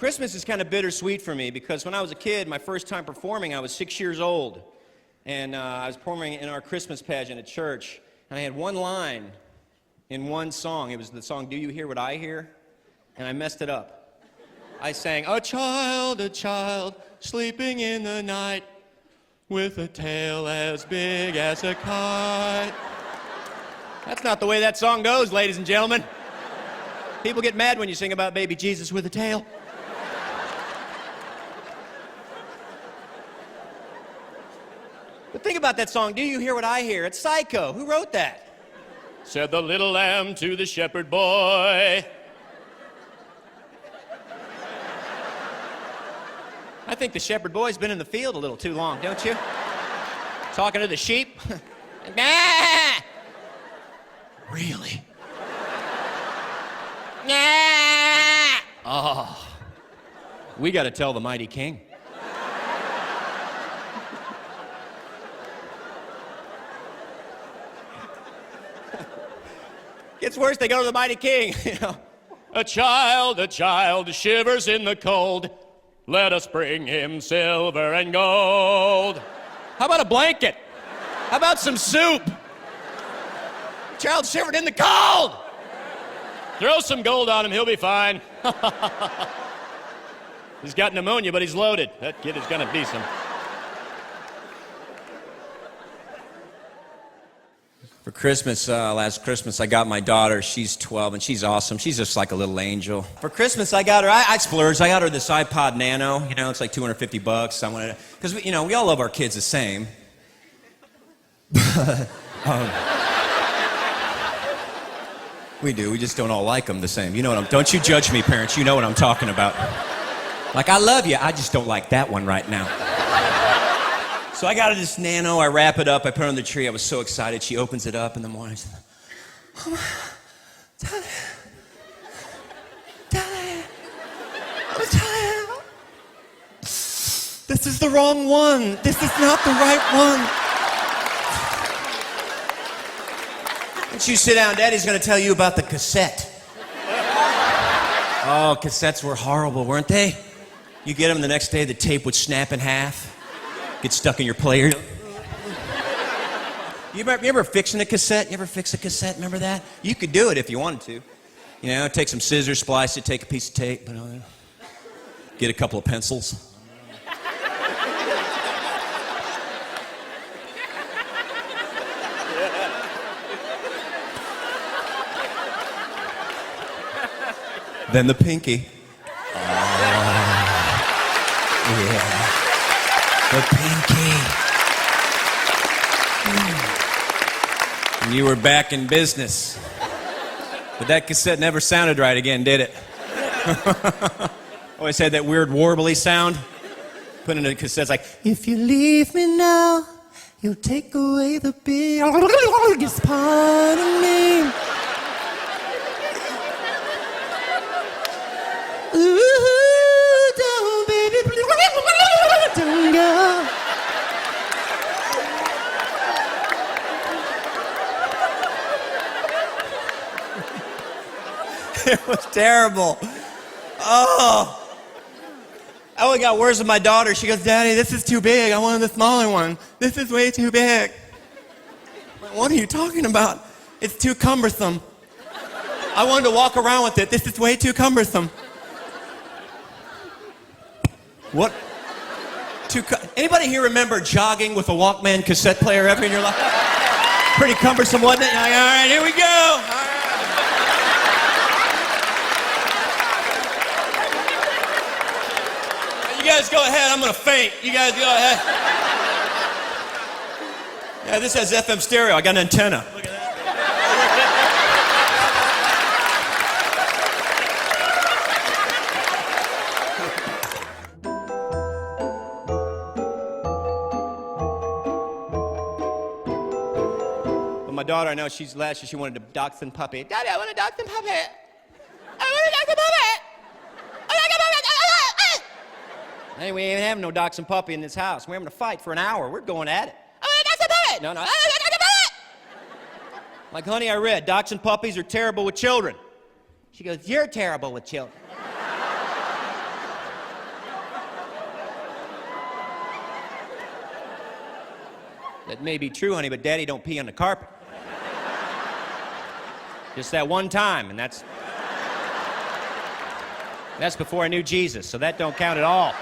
Christmas is kind of bittersweet for me because when I was a kid, my first time performing, I was 6 years old. And I was performing in our Christmas pageant at church. And I had one line in one song. It was the song, "Do You Hear What I Hear?" And I messed it up. I sang, a child, sleeping in the night, with a tail as big as a kite. That's not the way that song goes, ladies and gentlemen. People get mad when you sing about baby Jesus with a tail. But think about that song, "Do You Hear What I Hear?" It's Psycho. Who wrote that? Said the little lamb to the shepherd boy. I think the shepherd boy's been in the field a little too long, don't you? Talking to the sheep. Nah! Really? Nah! Oh, we got to tell the mighty king. Gets worse, they go to the mighty king, you know. A child shivers in the cold. Let us bring him silver and gold. How about a blanket? How about some soup? Child shivered in the cold. Throw some gold on him, he'll be fine. He's got pneumonia, but he's loaded. That kid is gonna be some. For Christmas, last Christmas, I got my daughter. She's 12, and she's awesome. She's just like a little angel. For Christmas, I got her, I splurged. I got her this iPod Nano. You know, it's like $250. I wanted to, because, we all love our kids the same. We do. We just don't all like them the same. You know what don't you judge me, parents. You know what I'm talking about. Like, I love you. I just don't like that one right now. So I got her this Nano, I wrap it up, I put it on the tree. I was so excited. She opens it up in the morning. She said, "Oh, Daddy, I'm tired. This is the wrong one. This is not the right one." And you sit down, Daddy's gonna tell you about the cassette. Oh, cassettes were horrible, weren't they? You get them the next day, the tape would snap in half. Get stuck in your player. You ever fixing a cassette? You ever fix a cassette? Remember that? You could do it if you wanted to. You know, take some scissors, splice it, take a piece of tape, get a couple of pencils. Then the pinky. Oh, yeah. The pinky. And you were back in business. But that cassette never sounded right again, did it? Always had that weird warbly sound. Put in a cassette, like, if you leave me now, you'll take away the biggest part of me. Ooh, don't, baby, don't go. It was terrible. Oh. Oh, it got worse with my daughter. She goes, "Daddy, this is too big. I wanted the smaller one. This is way too big." I'm like, "What are you talking about? It's too cumbersome. I wanted to walk around with it. This is way too cumbersome." What? Anybody here remember jogging with a Walkman cassette player ever in your life? Pretty cumbersome, wasn't it? You're like, all right, here we go. All right. You guys go ahead. I'm going to faint. You guys go ahead. Yeah, this has FM stereo. I got an antenna. Look at that. My daughter, I know she's last year, she wanted a Dachshund Puppy. "Daddy, I want a Dachshund Puppy. I want a Dachshund Puppy. I want a Dachshund Puppy." Hey, we ain't having no Dachshund Puppy in this house. We're having to fight for an hour. We're going at it. "I want a Dachshund Puppy." No, I want a Dachshund Puppy. Like, "Honey, I read Dachshund puppies are terrible with children." She goes, "You're terrible with children." That may be true, honey, but Daddy don't pee on the carpet. Just that one time, and that's before I knew Jesus, so that don't count at all.